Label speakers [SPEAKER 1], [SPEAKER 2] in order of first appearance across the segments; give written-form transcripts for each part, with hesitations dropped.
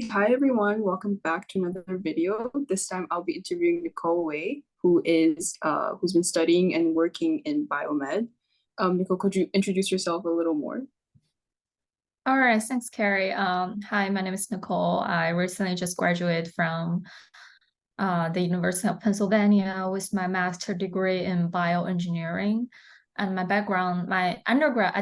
[SPEAKER 1] Hi everyone, welcome back to another video. This time I'll be interviewing Nicole Wei, who's been studying and working in biomed. Nicole, could you introduce yourself a little more?
[SPEAKER 2] All right, thanks, Carrie. Hi, my name is Nicole. I recently just graduated from the University of Pennsylvania with my master's degree in bioengineering. And my background, I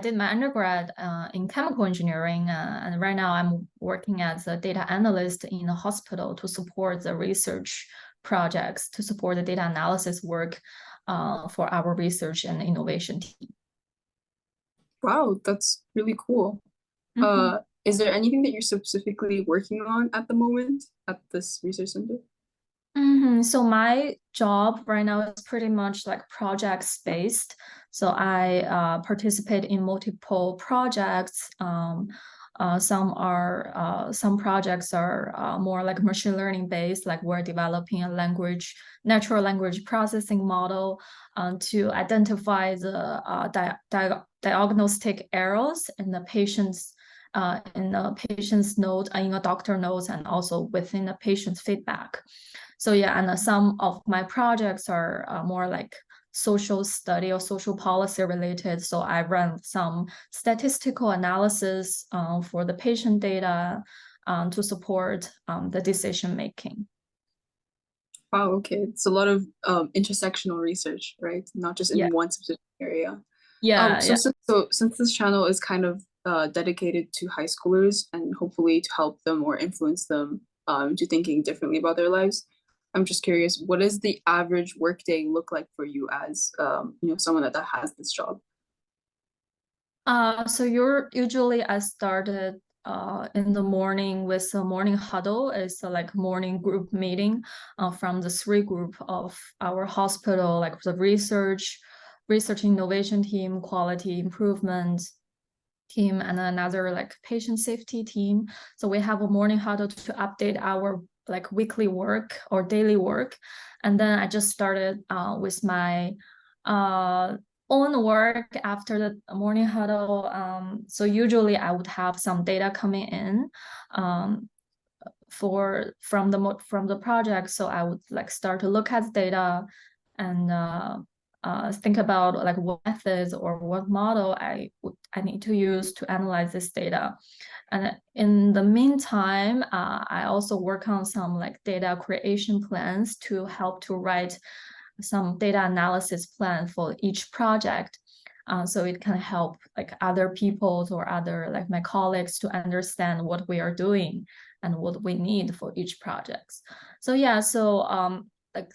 [SPEAKER 2] did my undergrad in chemical engineering, and right now I'm working as a data analyst in a hospital to support the research projects, to support the data analysis work for our research and innovation team.
[SPEAKER 1] Wow, that's really cool.
[SPEAKER 2] Mhm.
[SPEAKER 1] Is there anything that you're specifically working on at the moment at this research center?
[SPEAKER 2] So my job right now is pretty much like projects based. So I participate in multiple projects. Some projects are more like machine learning based, like we're developing a natural language processing model to identify the diagnostic errors in the patient's note, in a doctor notes, and also within the patient's feedback. So yeah, and some of my projects are more like social study or social policy related. So I run some statistical analysis for the patient data to support the decision making.
[SPEAKER 1] Wow, okay. It's a lot of intersectional research, right? Not just
[SPEAKER 2] Yeah,
[SPEAKER 1] in one specific area. Um,
[SPEAKER 2] yeah,
[SPEAKER 1] so,
[SPEAKER 2] yeah.
[SPEAKER 1] so, so since this channel is kind of dedicated to high schoolers and hopefully to help them or influence them to thinking differently about their lives, I'm just curious, what does the average workday look like for you as someone that has this job?
[SPEAKER 2] So usually I started in the morning with a morning huddle. It's like morning group meeting from the three group of our hospital, like the research innovation team, quality improvement team, and another like patient safety team. So we have a morning huddle to update our like weekly work or daily work. And then I just started with my uh, own work after the morning huddle. So usually I would have some data coming in um, from the project. So I would like start to look at the data and think about like what methods or what model I need to use to analyze this data. And in the meantime, I also work on some like data creation plans to help to write some data analysis plan for each project. So it can help like other people or other like my colleagues to understand what we are doing and what we need for each project. So yeah, so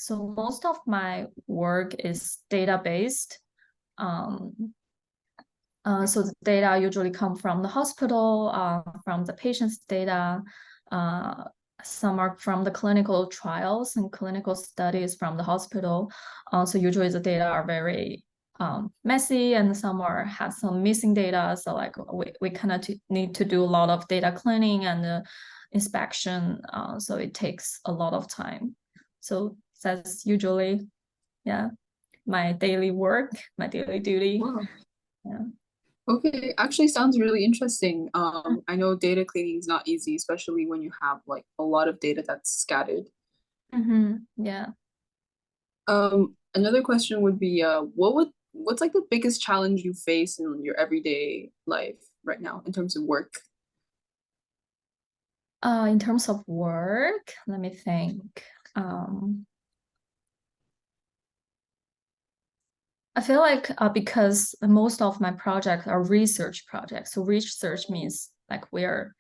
[SPEAKER 2] most of my work is data based. Um, so the data usually come from the hospital, from the patient's data. Uh, some are from the clinical trials and clinical studies from the hospital. So usually the data are very messy, and some have some missing data. So like we kind of need to do a lot of data cleaning and inspection. So it takes a lot of time. So that's usually, yeah, my daily work, my daily duty.
[SPEAKER 1] Wow.
[SPEAKER 2] Yeah.
[SPEAKER 1] Okay, actually sounds really interesting. I know data cleaning is not easy, especially when you have like a lot of data that's scattered.
[SPEAKER 2] Yeah.
[SPEAKER 1] Another question would be, what's like the biggest challenge you face in your everyday life right now in terms of work?
[SPEAKER 2] In terms of work, let me think. Um, I feel like because most of my projects are research projects, so research means like we're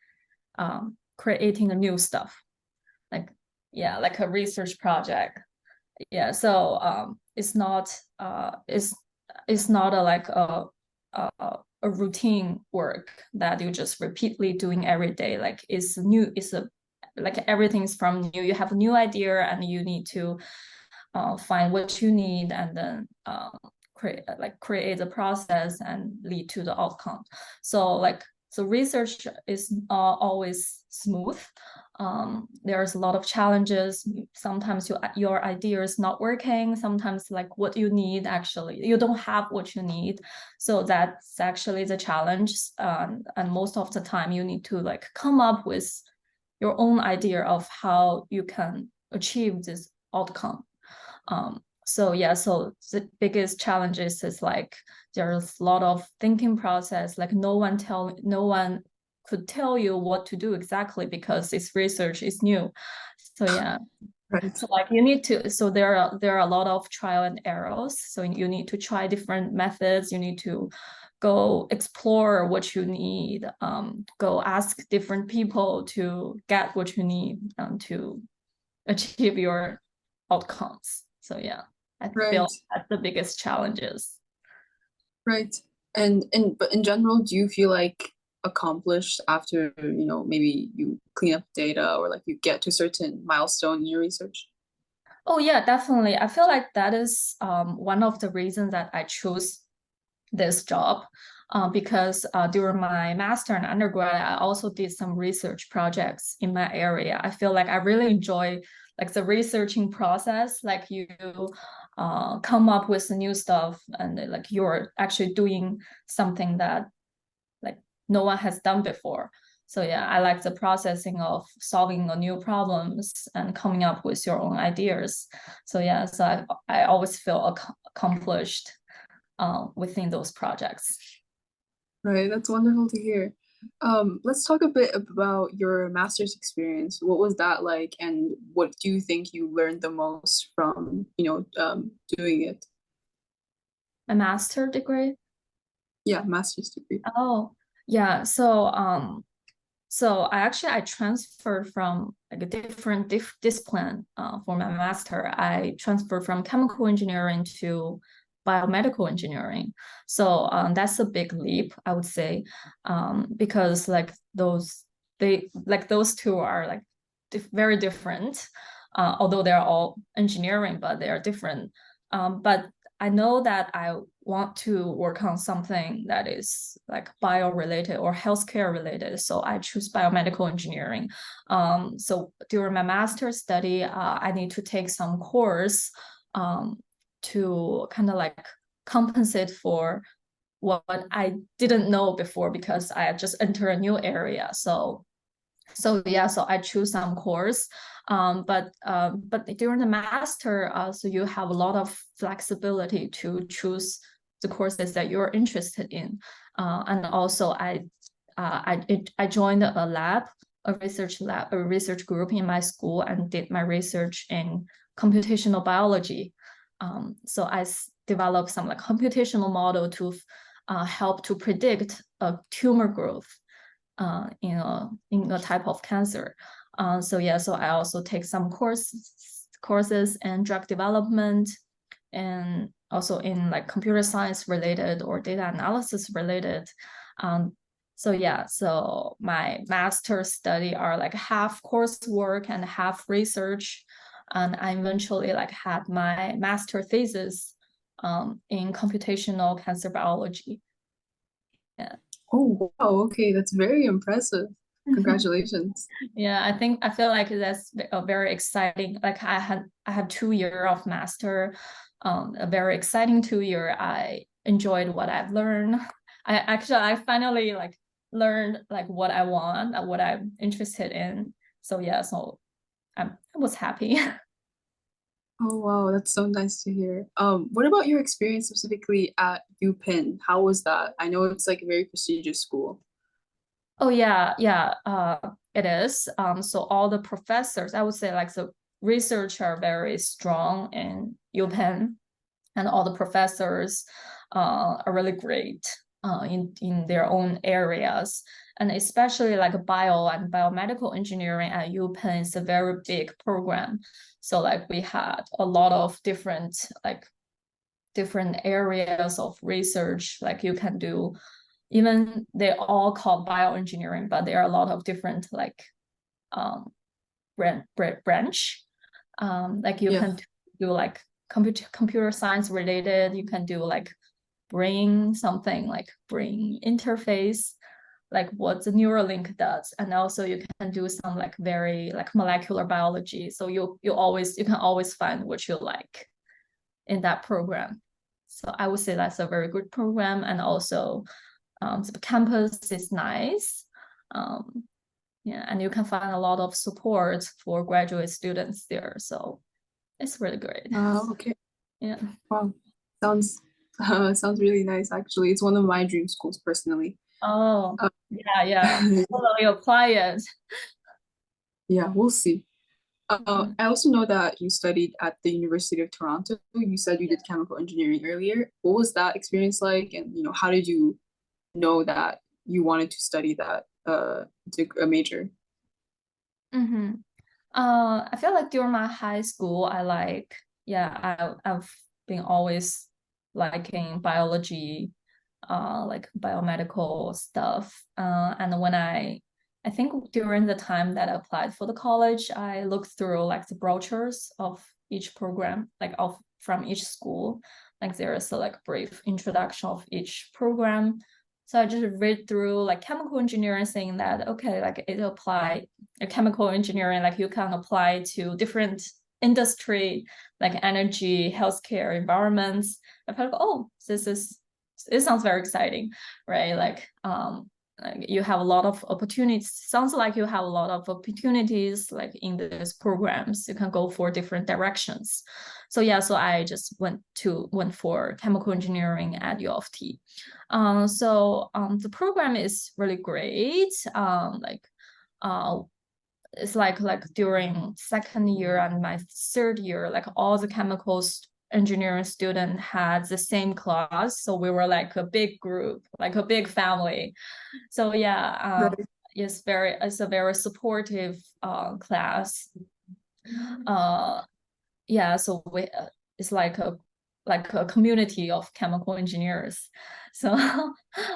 [SPEAKER 2] creating a new stuff, like yeah, like a research project. Yeah, so it's not a like a routine work that you just repeatedly doing every day. Like it's new, it's a like everything's from new. You have a new idea and you need to find what you need and then create the process and lead to the outcome. So research is always smooth. There's a lot of challenges. Sometimes your idea is not working. Sometimes like what you need, actually you don't have what you need. So that's actually the challenge. And most of the time you need to like come up with your own idea of how you can achieve this outcome. So yeah, so the biggest challenges is like there's a lot of thinking process, like no one could tell you what to do exactly because this research is new. So yeah.
[SPEAKER 1] Right.
[SPEAKER 2] So like you need to, so there are a lot of trial and errors. So you need to try different methods. You need to go explore what you need. Go ask different people to get what you need to achieve your outcomes. So yeah, I feel
[SPEAKER 1] Right.
[SPEAKER 2] that's the biggest challenges.
[SPEAKER 1] Right. But in general, do you feel like accomplished after, maybe you clean up data or like you get to a certain milestone in your research?
[SPEAKER 2] Oh yeah, definitely. I feel like that is one of the reasons that I chose this job because during my master and undergrad, I also did some research projects in my area. I feel like I really enjoy like the researching process, like you come up with new stuff and like you're actually doing something that like no one has done before. So yeah, I like the processing of solving new problems and coming up with your own ideas. So yeah, so I always feel accomplished within those projects.
[SPEAKER 1] Right. That's wonderful to hear. Let's talk a bit about your master's experience. What was that like, and what do you think you learned the most from, doing it?
[SPEAKER 2] My master degree.
[SPEAKER 1] Yeah, master's degree.
[SPEAKER 2] Oh, yeah. So I transferred from like a different discipline for my master. I transferred from chemical engineering to biomedical engineering. So that's a big leap, I would say, because like those two are like very different. Although they're all engineering, but they are different. But I know that I want to work on something that is like bio related or healthcare related. So I choose biomedical engineering. So during my master's study, I need to take some course to kind of like compensate for what I didn't know before because I just entered a new area. So yeah, so I choose some course, but during the master, so you have a lot of flexibility to choose the courses that you're interested in, and also I joined a lab, a research group in my school, and did my research in computational biology. So developed some like computational model to help to predict tumor growth in a type of cancer. So yeah, so I also take some courses in drug development and also in like computer science related or data analysis related. So yeah, so my master study are like half coursework and half research. And I eventually like had my master thesis in computational cancer biology. Yeah.
[SPEAKER 1] Oh, wow. Okay, that's very impressive. Congratulations.
[SPEAKER 2] Yeah, I feel like that's a very exciting. Like I had 2 year of master, a very exciting 2 year. I enjoyed what I've learned. I finally like learned like what I want, what I'm interested in. So yeah, so I was happy.
[SPEAKER 1] Oh, wow, that's so nice to hear. What about your experience specifically at UPenn? How was that? I know it's like a very prestigious school.
[SPEAKER 2] Oh yeah, yeah, it is. So all the professors, I would say like the research are very strong in UPenn and all the professors are really great in their own areas. And especially like bio and biomedical engineering at UPenn is a very big program. So like we had a lot of different areas of research. Like you can do, even they all called bioengineering, but there are a lot of different like um, branch. Like you
[SPEAKER 1] Yeah.
[SPEAKER 2] can do like computer science related. You can do like something like brain interface, like what the Neuralink does, and also you can do some like very like molecular biology. So you can always find what you like in that program. So I would say that's a very good program, and also the campus is nice. Um, Yeah, and you can find a lot of support for graduate students there. So it's really great.
[SPEAKER 1] Okay.
[SPEAKER 2] Yeah.
[SPEAKER 1] Wow. Sounds sounds really nice actually. It's one of my dream schools personally.
[SPEAKER 2] Oh,
[SPEAKER 1] Uh,
[SPEAKER 2] yeah, yeah. Totally apply it.
[SPEAKER 1] yeah, we'll see.
[SPEAKER 2] Mhm.
[SPEAKER 1] I also know that you studied at the University of Toronto. You said you did chemical engineering earlier. What was that experience like? And how did you know that you wanted to study that a major?
[SPEAKER 2] Mm-hmm. I feel like during my high school, I've been always liking biology, like biomedical stuff. And I think during the time that I applied for the college, I looked through like the brochures of each program, like of from each school. Like there is a like brief introduction of each program. So I just read through like chemical engineering, saying that okay, like it apply chemical engineering, like you can apply to different industry, like energy, healthcare, environments. I felt like, oh, this sounds very exciting, right? Like you have a lot of opportunities. Sounds like you have a lot of opportunities like in these programs. You can go for different directions. So yeah, so I just went for chemical engineering at U of T. The program is really great. Uh, it's like during second year and my third year, like all the chemicals engineering student had the same class. So we were like a big group, like a big family. So yeah,
[SPEAKER 1] Right.
[SPEAKER 2] it's a very supportive class. Uh, yeah, so it's like a community of chemical engineers. So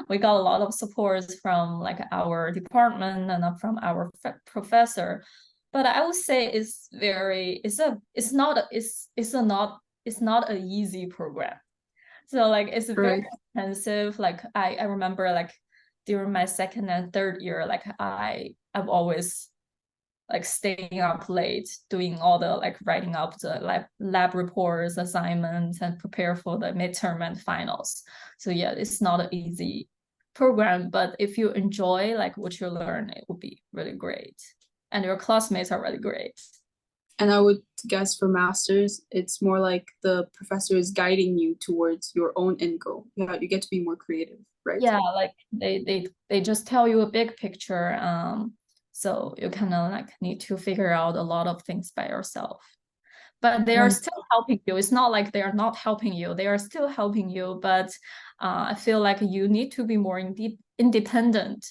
[SPEAKER 2] we got a lot of support from like our department and from our professor. But I would say it's not an easy program. So like it's very
[SPEAKER 1] Right.
[SPEAKER 2] expensive. Like I remember like during my second and third year, like I've always like staying up late, doing all the like writing up the lab reports, assignments, and prepare for the midterm and finals. So yeah, it's not an easy program, but if you enjoy like what you learn, it will be really great. And your classmates are really great.
[SPEAKER 1] And I would guess for masters, it's more like the professor is guiding you towards your own end goal. Yeah, you get to be more creative, right?
[SPEAKER 2] Yeah, like they just tell you a big picture. So you kind of like need to figure out a lot of things by yourself. But they are
[SPEAKER 1] Right.
[SPEAKER 2] still helping you. It's not like they are not helping you. They are still helping you, but I feel like you need to be more independent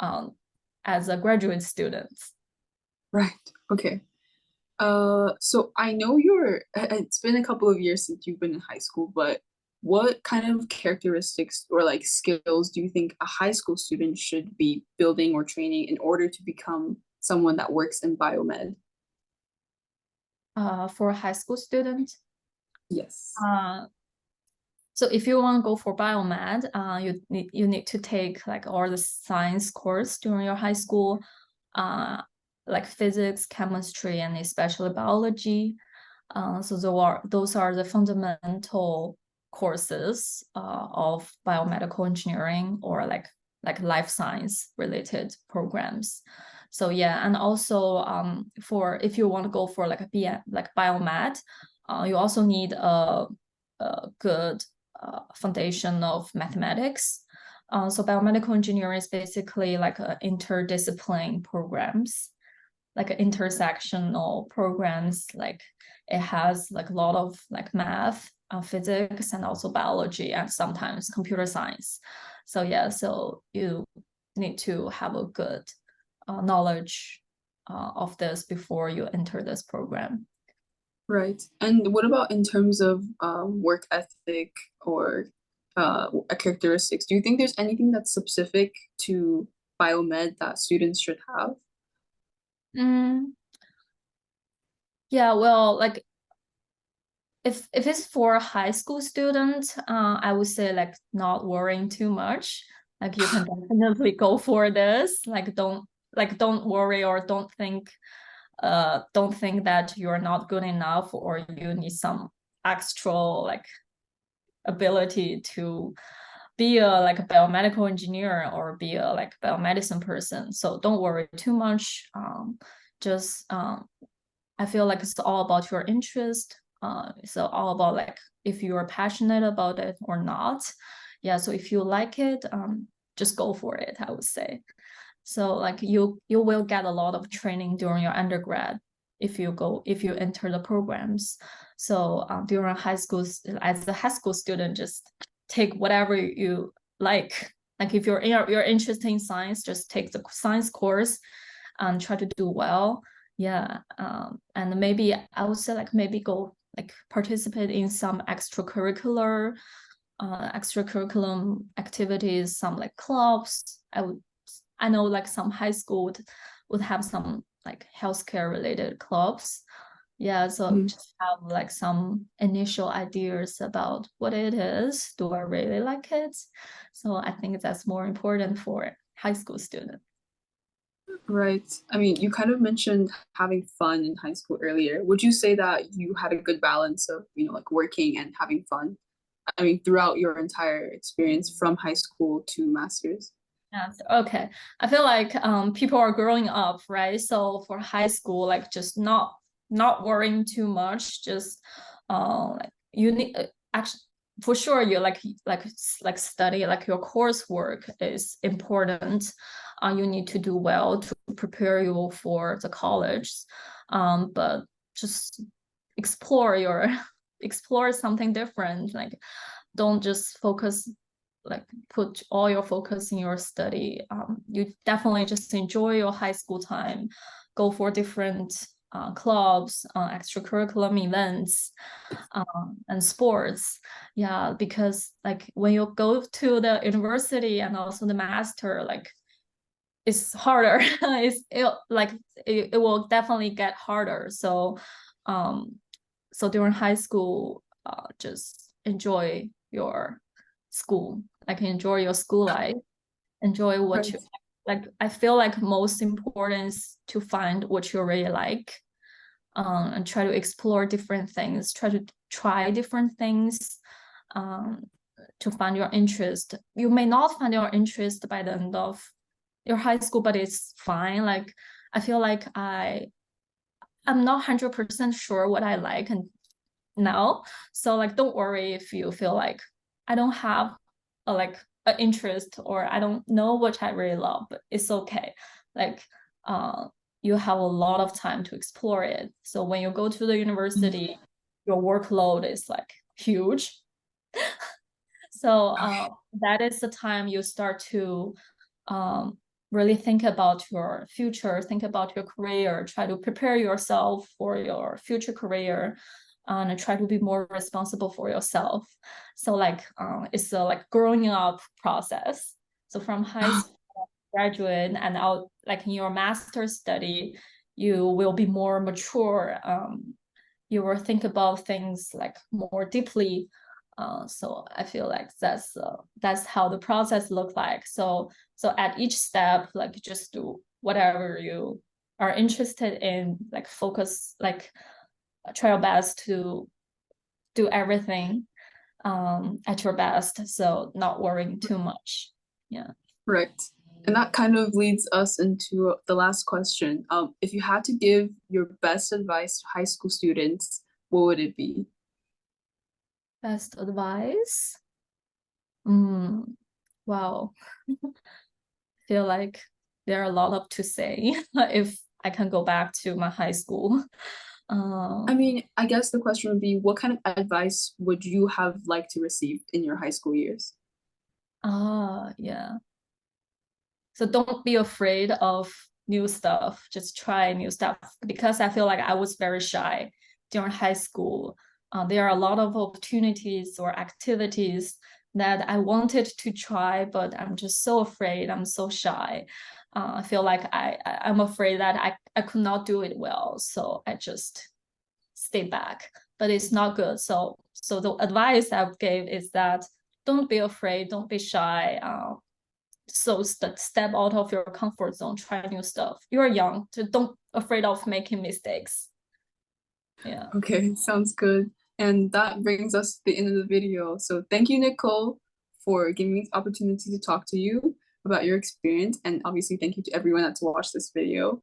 [SPEAKER 2] um, as a graduate student.
[SPEAKER 1] Right. Okay. So I know it's been a couple of years since you've been in high school, but what kind of characteristics or like skills do you think a high school student should be building or training in order to become someone that works in biomed?
[SPEAKER 2] For a high school student.
[SPEAKER 1] Yes.
[SPEAKER 2] Uh, so if you want to go for biomed, you need to take like all the science course during your high school, uh, like physics, chemistry, and especially biology. So those are the fundamental courses of biomedical engineering or like life science related programs. So yeah, and also for if you want to go for like like biomed, you also need a good foundation of mathematics. So biomedical engineering is basically like a interdiscipline programs, like intersectional programs. Like it has like a lot of like math, physics, and also biology, and sometimes computer science. So yeah, so you need to have a good knowledge of this before you enter this program.
[SPEAKER 1] Right. And what about in terms of work ethic or characteristics? Do you think there's anything that's specific to biomed that students should have?
[SPEAKER 2] Mm, yeah, well, like if it's for a high school student, I would say like not worrying too much. Like you can definitely go for this. Like don't worry or don't think that you're not good enough or you need some extra like ability to be a like a biomedical engineer or be a like biomedicine person. So don't worry too much. Just I feel like it's all about your interest. So all about like if you are passionate about it or not. Yeah. So if you like it, just go for it, I would say. So like you will get a lot of training during your undergrad if you enter the programs. So during high school, as a high school student, just take whatever you like. Like if you're interested in science, just take the science course and try to do well. Yeah, and maybe I would say like maybe go like participate in some extracurriculum activities, some like clubs. I know like some high school would have some like healthcare related clubs. Yeah, so
[SPEAKER 1] Mhm.
[SPEAKER 2] just have like some initial ideas about what it is. Do I really like it? So I think that's more important for high school students.
[SPEAKER 1] Right. I mean, you kind of mentioned having fun in high school earlier. Would you say that you had a good balance of, like working and having fun? I mean, throughout your entire experience from high school to master's?
[SPEAKER 2] Yes. Okay. I feel like people are growing up, right? So for high school, like just not worrying too much, just like you need actually for sure you like study like your coursework is important. You need to do well to prepare you for the college. But just explore your explore something different. Like don't just focus like put all your focus in your study. You definitely just enjoy your high school time, go for different clubs, extracurriculum events, and sports. Yeah, because like when you go to the university and also the master, like it's harder. It will definitely get harder. So, um, so during high school, just enjoy your school, like enjoy your school life, enjoy what
[SPEAKER 1] Right.
[SPEAKER 2] you like. I feel like most important is to find what you really like, and try to explore different things, try to try different things, um, to find your interest. You may not find your interest by the end of your high school, but it's fine. Like I feel like I'm not 100% sure what I like and now. So like don't worry if you feel like I don't have a like an interest or I don't know what I really love, but it's okay. Like uh you have a lot of time to explore it. So when you go to the university, your workload is like huge. So that is the time you start to um, really think about your future, think about your career, try to prepare yourself for your future career, and try to be more responsible for yourself. So like it's a like growing up process. So from high school graduate and out like in your master's study, you will be more mature. You will think about things like more deeply. So I feel like that's how the process look like. So at each step, like just do whatever you are interested in, like focus, like try your best to do everything at your best. So not worrying too much. Yeah.
[SPEAKER 1] Right. And that kind of leads us into the last question. If you had to give your best advice to high school students, what would it be?
[SPEAKER 2] Best advice. Mm, wow. Feel like there are a lot of to say if I can go back to my high school.
[SPEAKER 1] I
[SPEAKER 2] Um,
[SPEAKER 1] mean, I guess the question would be, what kind of advice would you have liked to receive in your high school years?
[SPEAKER 2] yeah. So don't be afraid of new stuff. Just try new stuff because I feel like I was very shy during high school. There are a lot of opportunities or activities that I wanted to try, but I'm just so afraid. I'm so shy. I feel like I'm afraid that I could not do it well. So I just stay back. But it's not good. So the advice I gave is that don't be afraid, don't be shy. So step out of your comfort zone, try new stuff. You're young, so don't afraid of making mistakes. Yeah.
[SPEAKER 1] Okay, sounds good. And that brings us to the end of the video. So thank you, Nicole, for giving me the opportunity to talk to you about your experience. And obviously, thank you to everyone that's watched this video.